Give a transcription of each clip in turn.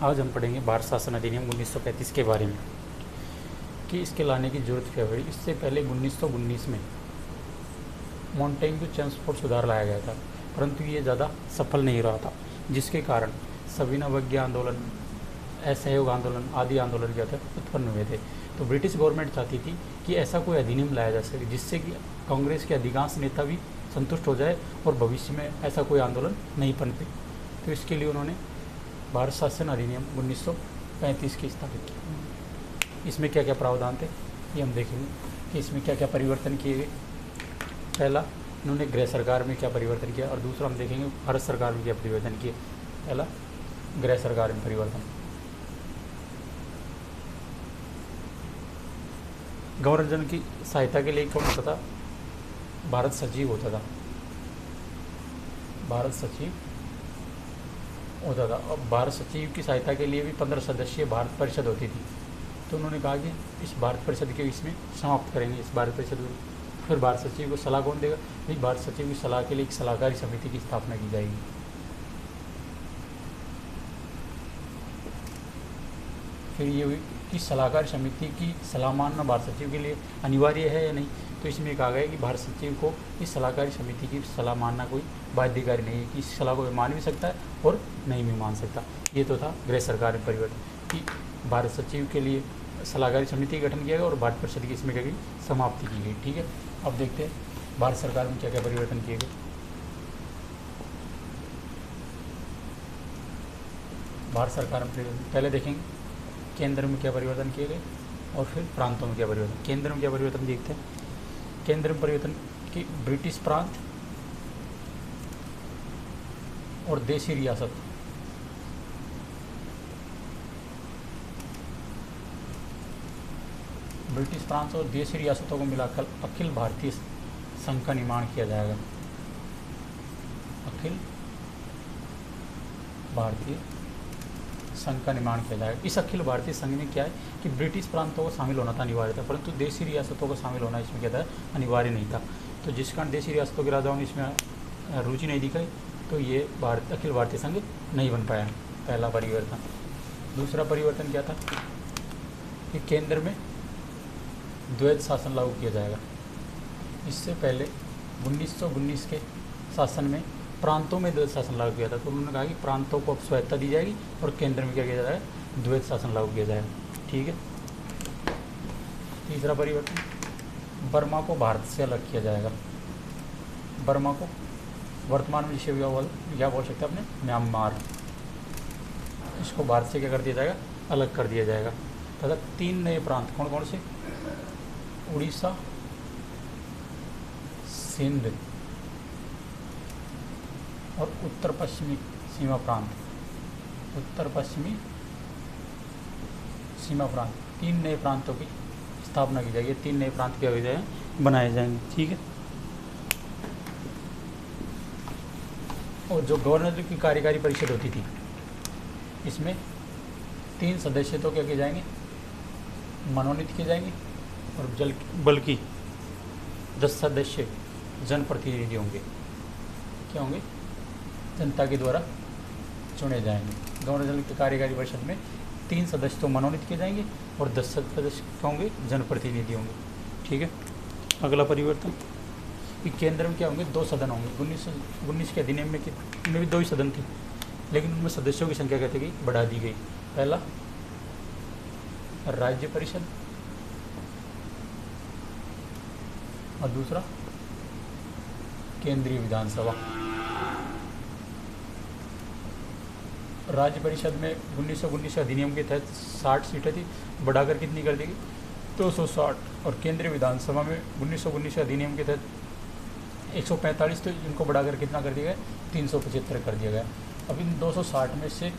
आज हम पढ़ेंगे भारत शासन अधिनियम 1935 के बारे में कि इसके लाने की जरूरत क्या पड़ी। इससे पहले 1919 में मोंटेग्यू ट्रांसपोर्ट सुधार लाया गया था, परंतु ये ज़्यादा सफल नहीं रहा था, जिसके कारण सविनय आंदोलन, असहयोग आंदोलन आदि आंदोलन क्या थे उत्पन्न हुए थे। तो ब्रिटिश गवर्नमेंट चाहती थी कि ऐसा कोई अधिनियम लाया जा सके जिससे कि कांग्रेस के अधिकांश नेता भी संतुष्ट हो जाए और भविष्य में ऐसा कोई आंदोलन नहीं पनपे। तो इसके लिए उन्होंने भारत शासन अधिनियम 1935 की स्थापित की। इसमें क्या क्या प्रावधान थे ये हम देखेंगे कि इसमें क्या क्या परिवर्तन किए गए। पहला, इन्होंने गृह सरकार में क्या परिवर्तन किया, और दूसरा हम देखेंगे भारत सरकार में क्या परिवर्तन किए। पहला, गृह सरकार में परिवर्तन। गवर्नर जनरल की सहायता के लिए कौन होता था? भारत सचिव होता था, भारत सचिव होता था। और भारत सचिव की सहायता के लिए भी 15 सदस्यीय भारत परिषद होती थी। तो उन्होंने कहा कि इस भारत परिषद के इसमें समाप्त करेंगे इस भारत परिषद को। फिर भारत सचिव को सलाह कौन देगा? भाई भारत सचिव की सलाह के लिए एक सलाहकारी समिति की स्थापना की जाएगी। फिर ये हुई कि सलाहकार समिति की सलाह मानना भारत सचिव के लिए अनिवार्य है या नहीं। तो इसमें कहा गया कि भारत सचिव को इस सलाहकारी समिति की सलाह मानना कोई बाध्यकारी नहीं है, कि इस सलाह को मान भी सकता है और नहीं भी मान सकता। ये तो था गृह सरकार में परिवर्तन कि भारत सचिव के लिए सलाहकारी समिति का गठन किया गया और भारत परिषद की इसमें क्या गई समाप्ति की गई। ठीक है, अब देखते हैं भारत सरकार में क्या क्या परिवर्तन किए गए। भारत सरकार में पहले देखेंगे केंद्र में क्या परिवर्तन किए गए और फिर प्रांतों में क्या परिवर्तन। केंद्र में क्या परिवर्तन देखते हैं। केंद्र में परिवर्तन कि ब्रिटिश प्रांत और देशी रियासत, ब्रिटिश प्रांत और देशी रियासतों को मिलाकर अखिल भारतीय संघ का निर्माण किया जाएगा। अखिल भारतीय संघ का निर्माण किया जाएगा। इस अखिल भारतीय संघ में क्या है कि ब्रिटिश प्रांतों को शामिल होना था अनिवार्य था, परंतु देशी रियासतों को शामिल होना इसमें क्या था अनिवार्य नहीं था। तो जिस कारण देशी रियासतों के राजाओं ने इसमें रुचि नहीं दिखाई, तो ये अखिल भारतीय संघ नहीं बन पाया। पहला परिवर्तन। दूसरा परिवर्तन क्या था कि केंद्र में द्वैध शासन लागू किया जाएगा। इससे पहले 1919 के शासन में प्रांतों में द्वैध शासन लागू किया था। तो उन्होंने कहा कि प्रांतों को अब स्वायत्ता दी जाएगी और केंद्र में क्या किया जाएगा द्वैध शासन लागू किया जाएगा। ठीक है। तीसरा परिवर्तन, बर्मा को भारत से अलग किया जाएगा। बर्मा को वर्तमान में जिसे क्या बोल सकते हैं अपने म्यांमार, इसको भारत से क्या कर दिया जाएगा अलग कर दिया जाएगा। तथा 3 नए प्रांत कौन कौन से? उड़ीसा, सिंध और उत्तर पश्चिमी सीमा प्रांत। उत्तर पश्चिमी सीमा प्रांत 3 नए प्रांतों की स्थापना की जाएगी। 3 नए प्रांत क्या हो जाएंगे बनाए जाएंगे। ठीक है। और जो गवर्नर की कार्यकारी परिषद होती थी, इसमें 3 सदस्य तो क्या किए जाएंगे मनोनीत किए जाएंगे और बल्कि 10 सदस्य जनप्रतिनिधि होंगे। क्या होंगे? जनता के द्वारा चुने जाएंगे। गवर्नर जनरल की कार्यकारी परिषद में 3 सदस्य तो मनोनीत किए जाएंगे और 10 सदस्य क्या होंगे जनप्रतिनिधि होंगे। ठीक है। अगला परिवर्तन कि केंद्र में क्या होंगे 2 सदन होंगे। 1919 के अधिनियम में भी 2 ही सदन थे, लेकिन उनमें सदस्यों की संख्या कहते गई बढ़ा दी गई। पहला राज्य परिषद और दूसरा केंद्रीय विधानसभा। राज्य परिषद में 1919 अधिनियम के तहत 60 सीटें थी, बढ़ाकर कितनी कर दी गई 260। और केंद्रीय विधानसभा में 1919 अधिनियम के तहत 145 थे, इनको बढ़ाकर कितना कर दिया गया 375 कर दिया गया। अब इन 260 में से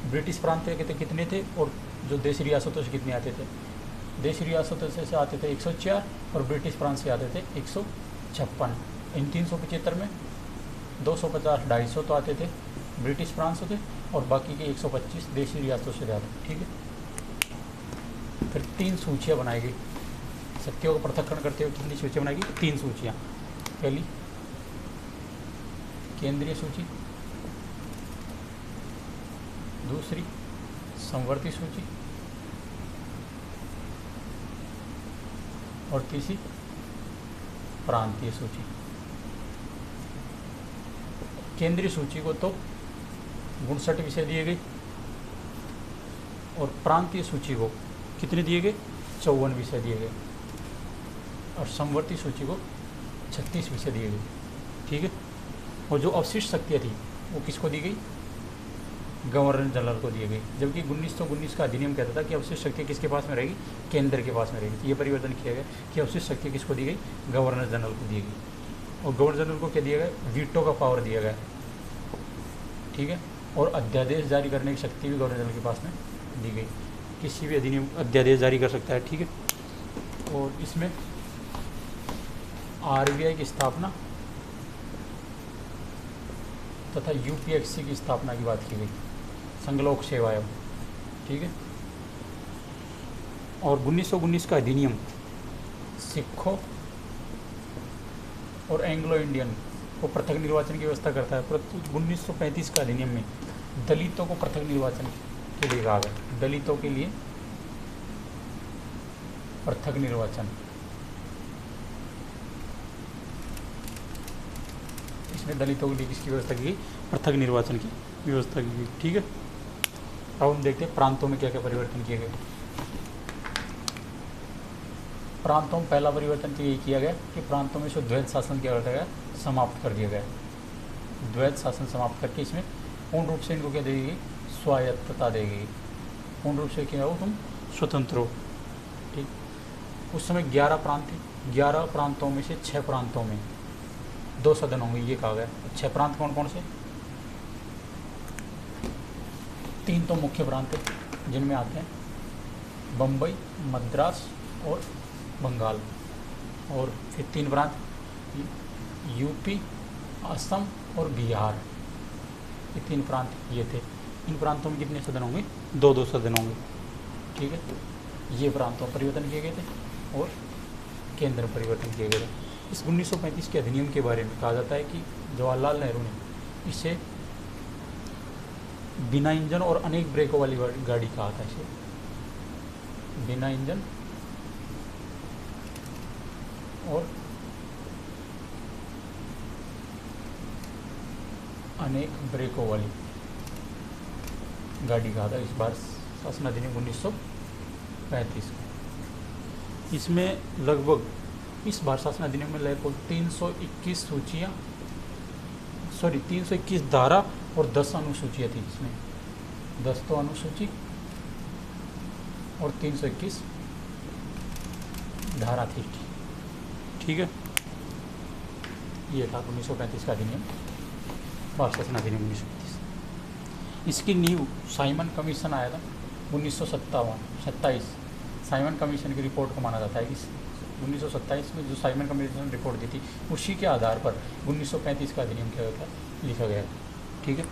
ब्रिटिश प्रांत के कितने थे और जो देशी रियासतों से कितने आते थे? देशी रियासतों से आते थे 104 और ब्रिटिश प्रांत से आते थे 156। इन 375 में 250 250 तो आते थे ब्रिटिश प्रांत से थे और बाकी के 125 देशी रियासतों से आते। ठीक है। फिर 3 सूचियाँ बनाई गई। सत्यों को पृथक्करण करते हुए कितनी सूचियाँ बनाई गई? 3 सूचियाँ। पहली केंद्रीय सूची, दूसरी समवर्ती सूची और तीसरी प्रांतीय सूची। केंद्रीय सूची को तो 59 विषय दिए गए और प्रांतीय सूची को कितने दिए गए? 54 विषय दिए गए और समवर्ती सूची को 36 विषय दिए गए। ठीक है। और जो अवशिष्ट शक्तियाँ थी वो किसको दी गई? गवर्नर जनरल को दी गई। जबकि 1919 का अधिनियम कहता था कि अवशिष्ट शक्ति किसके पास में रहेगी? केंद्र के पास में रहेगी। ये परिवर्तन किया गया कि अवशिष्ट शक्ति किसको दी गई? गवर्नर जनरल को दी गई। और गवर्नर जनरल को क्या दिया गया? वीटो का पावर दिया गया। ठीक है। और अध्यादेश जारी करने की शक्ति भी गवर्नर जनरल के पास में दी गई। किसी भी अधिनियम अध्यादेश जारी कर सकता है। ठीक है। और इसमें आरबीआई की स्थापना तथा यूपीएससी की स्थापना की बात की गई, संघ लोक सेवा आयोग। ठीक है। और 1919 का अधिनियम सिखों और एंग्लो इंडियन को पृथक निर्वाचन की व्यवस्था करता है, परंतु 1935 का अधिनियम में दलितों को पृथक निर्वाचन के लिए कहा गया। दलितों के लिए पृथक निर्वाचन, इसमें दलितों के लिए किसकी व्यवस्था की गई? पृथक निर्वाचन की व्यवस्था की गई। ठीक है। अब हम देखते हैं प्रांतों में क्या क्या परिवर्तन किए गए। प्रांतों में पहला परिवर्तन तो यही किया गया कि प्रांतों में जो द्वैध शासन किया गया समाप्त कर दिया गया। द्वैध शासन समाप्त करके इसमें पूर्ण रूप से इनको क्या दी गई? स्वायत्तता दी गई। पूर्ण रूप से क्या हो? तुम स्वतंत्र हो। ठीक। उस समय 11 प्रांत थे। 11 प्रांतों में से 6 प्रांतों में 2 सदन होंगे, ये कहा गया। 6 प्रांत कौन कौन से? 3 तो मुख्य प्रांत हैं जिनमें आते हैं बम्बई, मद्रास और बंगाल। और फिर 3 प्रांत यूपी, असम और बिहार। ये 3 प्रांत ये थे। इन प्रांतों में कितने सदन होंगे? 2-2 सदन होंगे। ठीक है। ये प्रांतों में परिवर्तन किए गए थे और केंद्र में परिवर्तन किए गए थे। इस 1935 के अधिनियम के बारे में कहा जाता है कि जवाहरलाल नेहरू ने इसे बिना इंजन और अनेक ब्रेकों वाली गाड़ी कहा था। इसे बिना इंजन और अनेक ब्रेकों वाली गाड़ी कहा था इस बार शासन अधिनियम 1935 का। इसमें लगभग इस बार शासन अधिनियम में लगभग 321 सूचियाँ 321 धारा और 10 अनुसूचियाँ थी। इसमें 10 तो अनुसूची और 321 धारा थी। ठीक है। ये था 1935 का अधिनियम, भारत शासन अधिनियम 1935। इसकी नींव साइमन कमीशन आया था 1927। साइमन कमीशन की रिपोर्ट को माना जाता है कि 1927 में जो साइमन कमीशन ने रिपोर्ट दी थी उसी के आधार पर 1935 का अधिनियम क्या होता है लिखा गया। ठीक है।